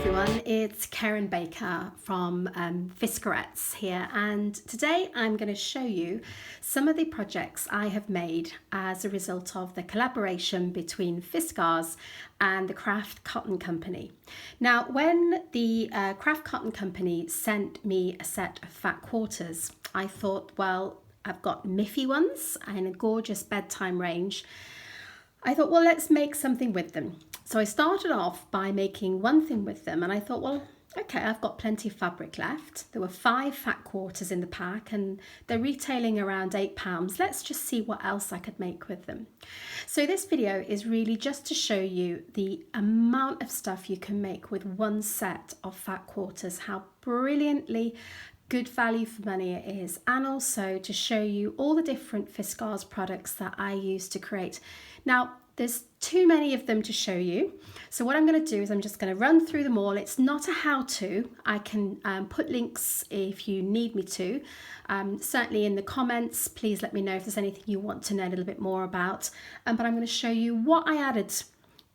everyone, it's Karen Baker from Fiskars here, and today I'm going to show you some of the projects I have made as a result of the collaboration between Fiskars and the Craft Cotton Company. Now, when the Craft Cotton Company sent me a set of fat quarters, I thought, well, I've got Miffy ones in a gorgeous bedtime range. I thought, well, let's make something with them. So I started off by making one thing with them, and I thought, well, okay, I've got plenty of fabric left. There were 5 fat quarters in the pack and they're retailing around £8. Let's just see what else I could make with them. So this video is really just to show you the amount of stuff you can make with one set of fat quarters, how brilliantly good value for money it is, and also to show you all the different Fiskars products that I use to create. Now, there's too many of them to show you, so what I'm going to do is I'm just going to run through them all. It's not a how-to. I can put links if you need me to. Certainly in the comments, please let me know if there's anything you want to know a little bit more about. But I'm going to show you what I added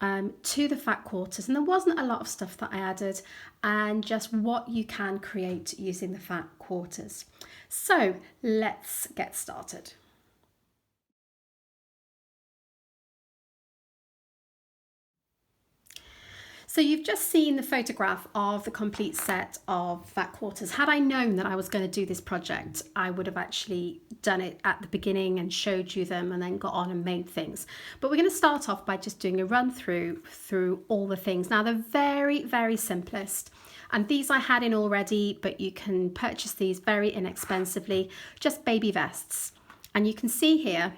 to the fat quarters, and there wasn't a lot of stuff that I added, and just what you can create using the fat quarters. So let's get started. So you've just seen the photograph of the complete set of fat quarters. Had I known that I was going to do this project, I would have actually done it at the beginning and showed you them and then got on and made things. But we're going to start off by just doing a run through all the things. Now, they're very, very simplest. And these I had in already, but you can purchase these very inexpensively, just baby vests. And you can see here,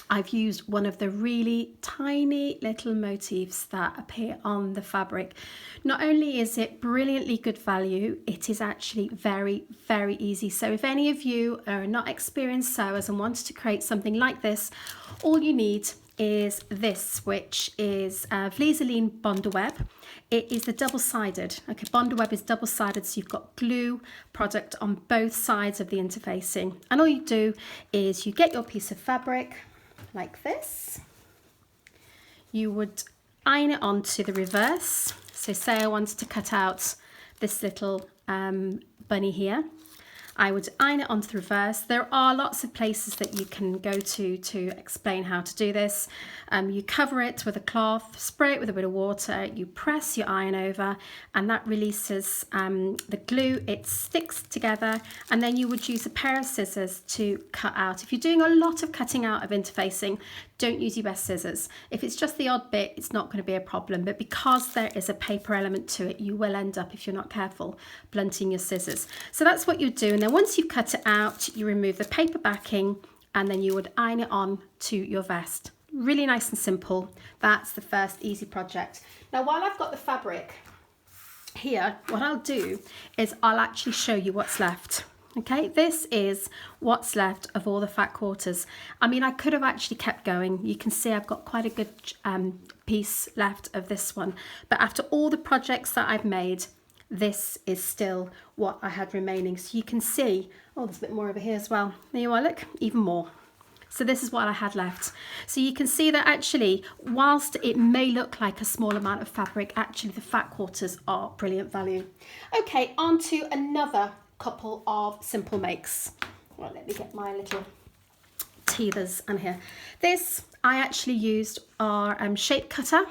I've used one of the really tiny little motifs that appear on the fabric. Not only is it brilliantly good value, it is actually very, very easy. So if any of you are not experienced sewers and want to create something like this, all you need is this, which is Vlizoline Bondaweb. It is the double-sided. Okay, Bondaweb is double-sided, so you've got glue product on both sides of the interfacing. And all you do is you get your piece of fabric like this. You would iron it onto the reverse. So say I wanted to cut out this little bunny here. I would iron it onto the reverse. There are lots of places that you can go to explain how to do this. You cover it with a cloth, spray it with a bit of water, you press your iron over, and that releases the glue. It sticks together, and then you would use a pair of scissors to cut out. If you're doing a lot of cutting out of interfacing, don't use your best scissors. If it's just the odd bit, it's not going to be a problem, but because there is a paper element to it, you will end up, if you're not careful, blunting your scissors. So that's what you do, and then once you've cut it out, you remove the paper backing, and then you would iron it on to your vest. Really nice and simple. That's the first easy project. Now, while I've got the fabric here, what I'll do is I'll actually show you what's left. Okay, this is what's left of all the fat quarters. I mean, I could have actually kept going. You can see I've got quite a good piece left of this one. But after all the projects that I've made, this is still what I had remaining. So you can see, oh, there's a bit more over here as well. There you are, look, even more. So this is what I had left. So you can see that actually, whilst it may look like a small amount of fabric, actually the fat quarters are brilliant value. Okay, on to another couple of simple makes. Well, let me get my little teethers on here. This I actually used our shape cutter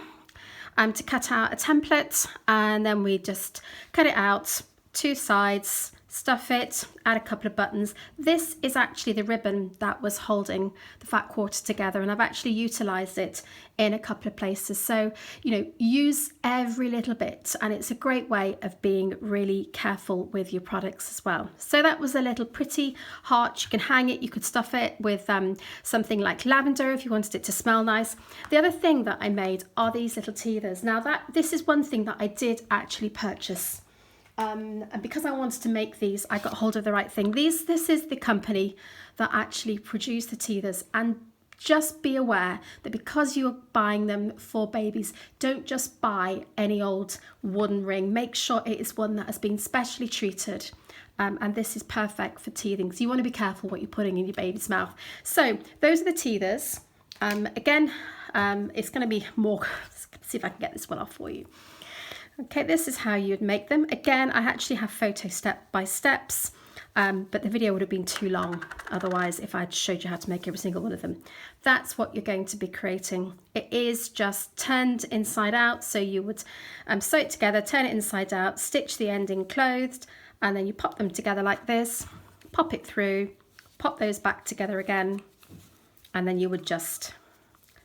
to cut out a template, and then we just cut it out 2 sides, stuff it, add a couple of buttons. This is actually the ribbon that was holding the fat quarter together, and I've actually utilized it in a couple of places. So, you know, use every little bit, and it's a great way of being really careful with your products as well. So that was a little pretty heart. You can hang it, you could stuff it with something like lavender if you wanted it to smell nice. The other thing that I made are these little teethers. Now this is one thing that I did actually purchase. And because I wanted to make these, I got hold of the right thing. This is the company that actually produced the teethers, and just be aware that because you're buying them for babies, don't just buy any old wooden ring. Make sure it is one that has been specially treated. And this is perfect for teething. So you want to be careful what you're putting in your baby's mouth. So those are the teethers. Again, it's going to be more, let's see if I can get this one off for you. Okay, this is how you'd make them. Again, I actually have photo step by steps, but the video would have been too long otherwise if I'd showed you how to make every single one of them. That's what you're going to be creating. It is just turned inside out, so you would sew it together, turn it inside out, stitch the ending closed, and then you pop them together like this, pop it through, pop those back together again, and then you would just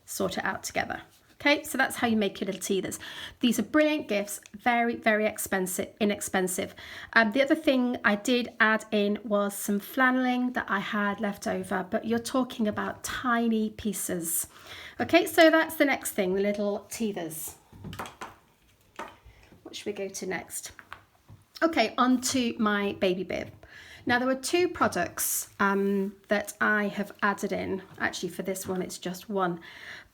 sort it out together. Okay, so that's how you make your little teethers. These are brilliant gifts, very, very inexpensive. The other thing I did add in was some flanneling that I had left over, but you're talking about tiny pieces. Okay, so that's the next thing, the little teethers. What should we go to next? Okay, on to my baby bib. Now there were two products that I have added in. Actually for this one it's just one,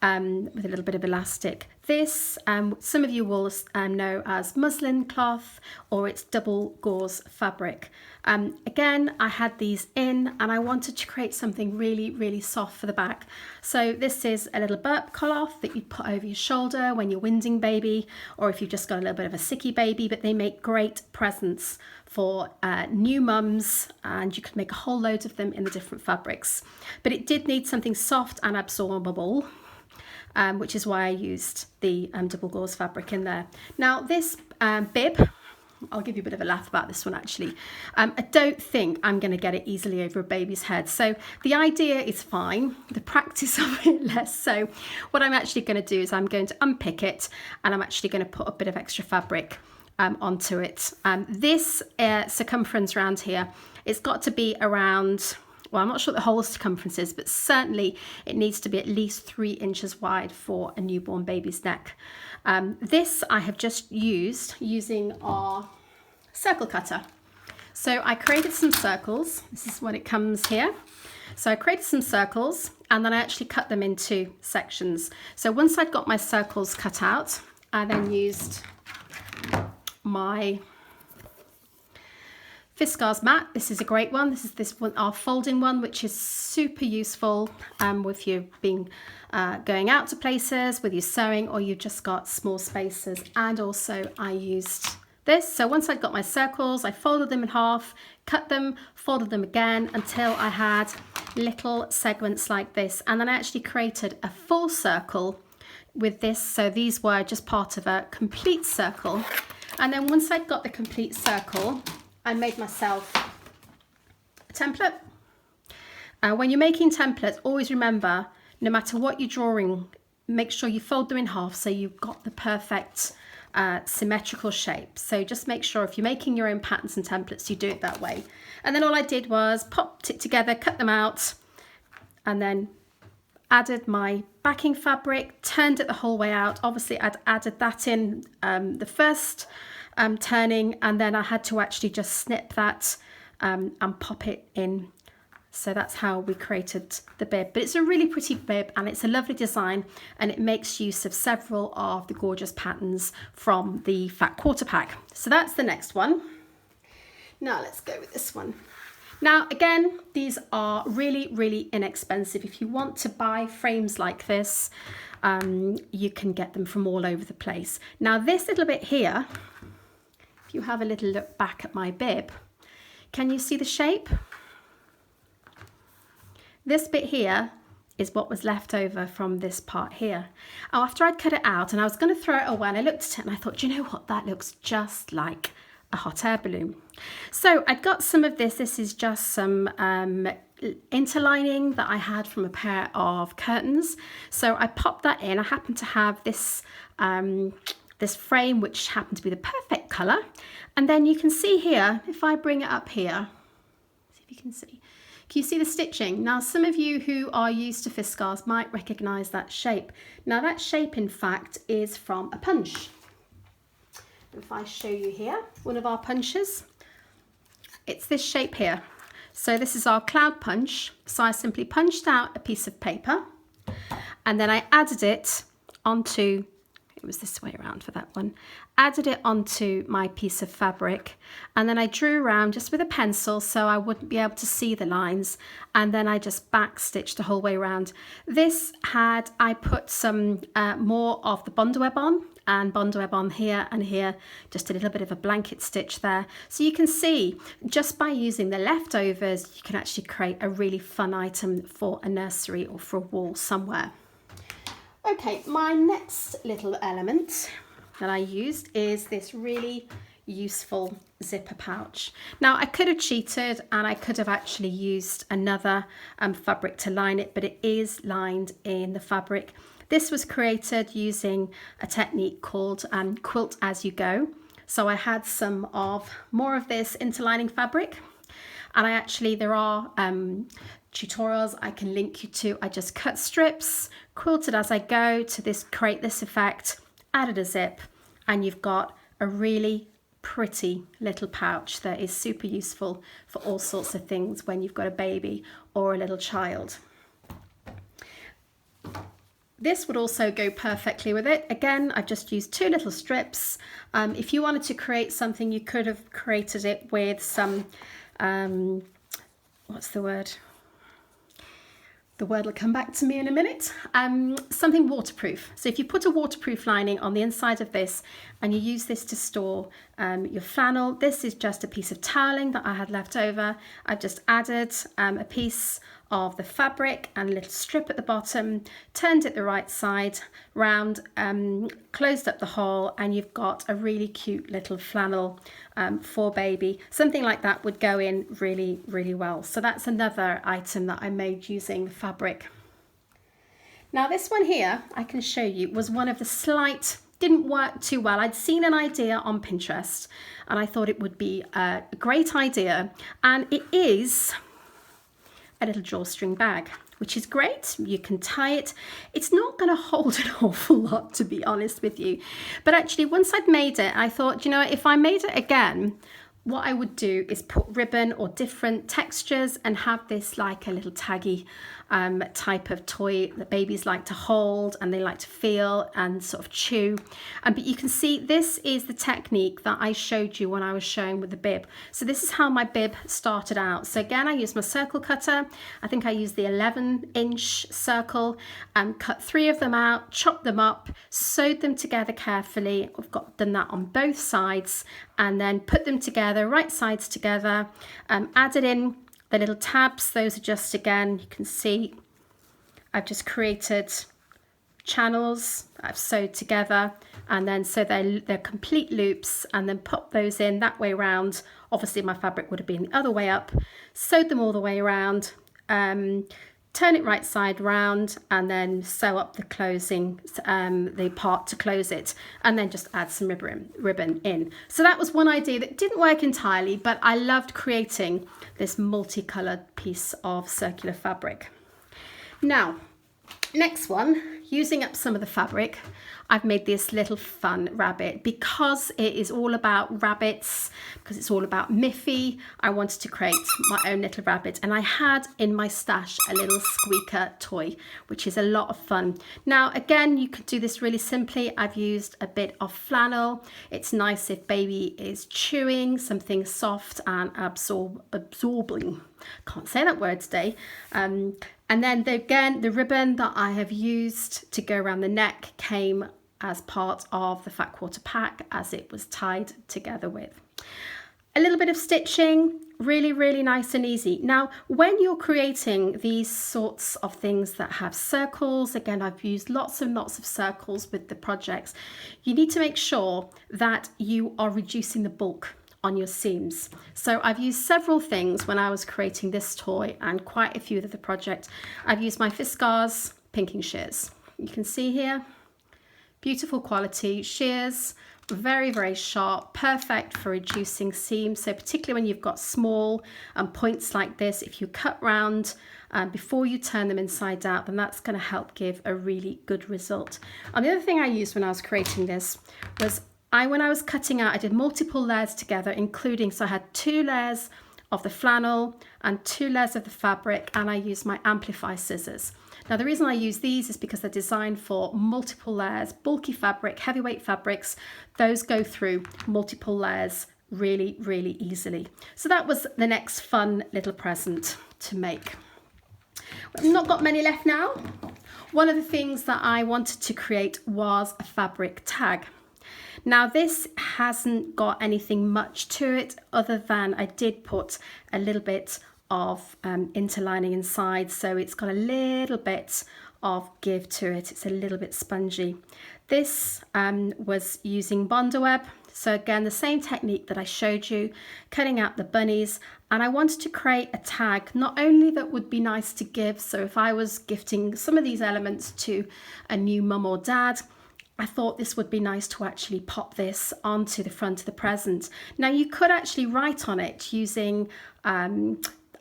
with a little bit of elastic. This, some of you will know as muslin cloth, or it's double gauze fabric. Again, I had these in and I wanted to create something really, really soft for the back. So this is a little burp cloth that you put over your shoulder when you're winding baby, or if you've just got a little bit of a sicky baby, but they make great presents for new mums, and you could make a whole load of them in the different fabrics. But it did need something soft and absorbable, which is why I used the double gauze fabric in there. Now this bib, I'll give you a bit of a laugh about this one actually. I don't think I'm going to get it easily over a baby's head. So the idea is fine, the practice of it less so. What I'm actually going to do is I'm going to unpick it, and I'm actually going to put a bit of extra fabric onto it. This circumference around here, it's got to be around, well, I'm not sure what the whole circumference is, but certainly it needs to be at least 3 inches wide for a newborn baby's neck. This I have just using our circle cutter. So I created some circles. This is when it comes here. So I created some circles and then I actually cut them into sections. So once I'd got my circles cut out, I then used my Fiskars mat. This is a great one. This is this one, our folding one, which is super useful with you being going out to places, with your sewing, or you've just got small spaces. And also I used this. So once I'd got my circles, I folded them in half, cut them, folded them again until I had little segments like this. And then I actually created a full circle with this. So these were just part of a complete circle. And then once I'd got the complete circle, I made myself a template. When you're making templates, always remember, no matter what you're drawing, make sure you fold them in half so you've got the perfect symmetrical shape. So just make sure if you're making your own patterns and templates, you do it that way. And then all I did was popped it together, cut them out, and then added my backing fabric, turned it the whole way out. Obviously I'd added that in the first turning, and then I had to actually just snip that and pop it in. So that's how we created the bib. But it's a really pretty bib and it's a lovely design, and it makes use of several of the gorgeous patterns from the Fat Quarter Pack. So that's the next one. Now let's go with this one. Now again, these are really, really inexpensive. If you want to buy frames like this, you can get them from all over the place. Now this little bit here, if you have a little look back at my bib, can you see the shape? This bit here is what was left over from this part here. Oh, after I'd cut it out and I was going to throw it away, and I looked at it and I thought, do you know what, that looks just like a hot air balloon. So I got some of this. This is just some interlining that I had from a pair of curtains. So I popped that in. I happen to have this this frame, which happened to be the perfect colour. And then you can see here, if I bring it up here, see if you can see. Can you see the stitching? Now, some of you who are used to Fiskars might recognise that shape. Now, that shape, in fact, is from a punch. If I show you here, one of our punches, it's this shape here. So this is our cloud punch. So I simply punched out a piece of paper and then I added it onto, it was this way around for that one, added it onto my piece of fabric, and then I drew around just with a pencil so I wouldn't be able to see the lines, and then I just back stitched the whole way around. This had, I put some more of the Bond web on, and bond web on here and here, just a little bit of a blanket stitch there. So you can see just by using the leftovers, you can actually create a really fun item for a nursery or for a wall somewhere. Okay, my next little element that I used is this really useful zipper pouch. Now I could have cheated and I could have actually used another fabric to line it, but it is lined in the fabric. This was created using a technique called quilt as you go. So I had some of more of this interlining fabric, and there are tutorials I can link you to. I just cut strips, quilted as I go to create this effect, added a zip, and you've got a really pretty little pouch that is super useful for all sorts of things when you've got a baby or a little child. This would also go perfectly with it. Again, I've just used 2 little strips. If you wanted to create something, you could have created it with some, what's the word? The word will come back to me in a minute. Something waterproof. So if you put a waterproof lining on the inside of this and you use this to store your flannel, this is just a piece of toweling that I had left over. I've just added a piece of the fabric and a little strip at the bottom, turned it the right side round, closed up the hole, and you've got a really cute little flannel for baby. Something like that would go in really, really well. So that's another item that I made using fabric. Now this one here, I can show you, was one of the didn't work too well. I'd seen an idea on Pinterest and I thought it would be a great idea, and it is a little drawstring bag, which is great. You can tie it. It's not going to hold an awful lot, to be honest with you. But actually, once I'd made it, I thought, you know, if I made it again, what I would do is put ribbon or different textures and have this like a little taggy type of toy that babies like to hold and they like to feel and sort of chew. But you can see this is the technique that I showed you when I was showing with the bib. So this is how my bib started out. So again, I used my circle cutter. I think I used the 11-inch circle and cut 3 of them out, chopped them up, sewed them together carefully. I've done that on both sides, and then put them together, right sides together, added in the little tabs. Those are just, again, you can see I've just created channels I've sewed together, and then so they're complete loops, and then pop those in that way round. Obviously my fabric would have been the other way up, sewed them all the way around, turn it right side round, and then sew up the closing, the part to close it, and then just add some ribbon in. So that was one idea that didn't work entirely, but I loved creating this multicolored piece of circular fabric. Now, next one, using up some of the fabric, I've made this little fun rabbit because it is all about rabbits, because it's all about Miffy. I wanted to create my own little rabbit, and I had in my stash a little squeaker toy, which is a lot of fun. Now, again, you could do this really simply. I've used a bit of flannel. It's nice if baby is chewing something soft and absorbing. Can't say that word today. And then again, the ribbon that I have used to go around the neck came as part of the fat quarter pack as it was tied together with. A little bit of stitching, really, really nice and easy. Now, when you're creating these sorts of things that have circles, again, I've used lots and lots of circles with the projects, you need to make sure that you are reducing the bulk on your seams. So I've used several things when I was creating this toy and quite a few of the project. I've used my Fiskars pinking shears. You can see here, beautiful quality shears, very, very sharp, perfect for reducing seams. So particularly when you've got small points like this, if you cut round before you turn them inside out, then that's going to help give a really good result. And the other thing I used when I was creating this was when I was cutting out, I did multiple layers together, including, so I had 2 layers of the flannel and 2 layers of the fabric, and I used my amplify scissors. Now, the reason I use these is because they're designed for multiple layers, bulky fabric, heavyweight fabrics. Those go through multiple layers really, really easily. So that was the next fun little present to make. I've not got many left now. One of the things that I wanted to create was a fabric tag. Now this hasn't got anything much to it other than I did put a little bit of interlining inside, so it's got a little bit of give to it. It's a little bit spongy. This was using Bondaweb. So again, the same technique that I showed you, cutting out the bunnies, and I wanted to create a tag not only that would be nice to give, so if I was gifting some of these elements to a new mum or dad, I thought this would be nice to actually pop this onto the front of the present. Now you could actually write on it using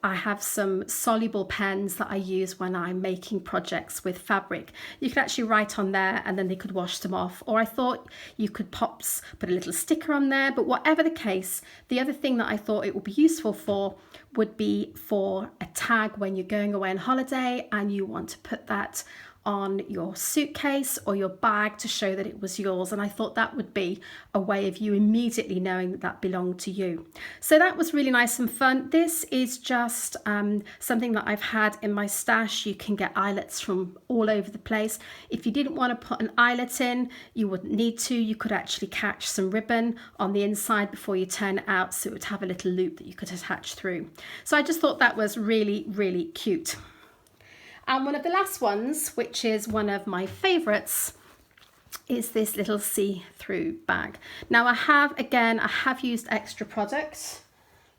I have some soluble pens that I use when I'm making projects with fabric. You could actually write on there and then they could wash them off. Or I thought you could put a little sticker on there, but whatever the case, the other thing that I thought it would be useful for would be for a tag when you're going away on holiday and you want to put that on your suitcase or your bag to show that it was yours, and I thought that would be a way of you immediately knowing that that belonged to you. So that was really nice and fun. This is just something that I've had in my stash. You can get eyelets from all over the place. If you didn't want to put an eyelet in, you wouldn't need to. You could actually catch some ribbon on the inside before you turn it out, so it would have a little loop that you could attach through. So I just thought that was really, really cute. And one of the last ones, which is one of my favorites, is this little see-through bag. Now I have used extra product.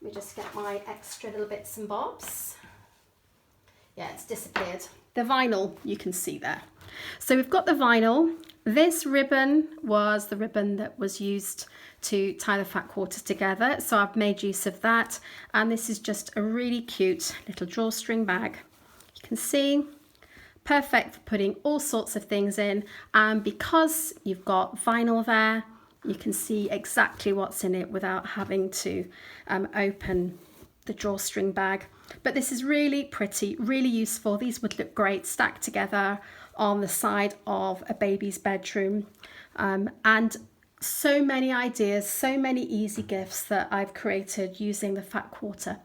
Let me just get my extra little bits and bobs. Yeah, it's disappeared. The vinyl, you can see there. So we've got the vinyl. This ribbon was the ribbon that was used to tie the fat quarters together. So I've made use of that. And this is just a really cute little drawstring bag. You can see, perfect for putting all sorts of things in, and because you've got vinyl there, you can see exactly what's in it without having to open the drawstring bag. But this is really pretty, really useful. These would look great stacked together on the side of a baby's bedroom, and so many ideas, so many easy gifts that I've created using the fat quarter.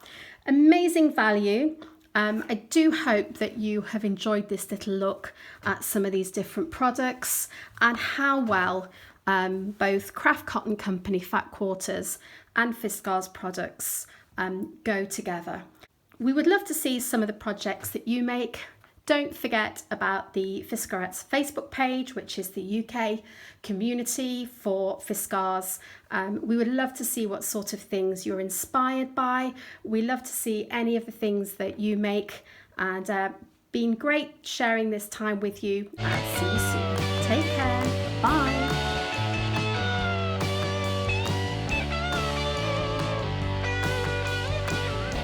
Amazing value. I do hope that you have enjoyed this little look at some of these different products and how well both Craft Cotton Company fat quarters and Fiskars products go together. We would love to see some of the projects that you make. Don't forget about the Fiskarettes Facebook page, which is the UK community for Fiskars. We would love to see what sort of things you're inspired by. We love to see any of the things that you make, and been great sharing this time with you, and see you soon. Take care. Bye.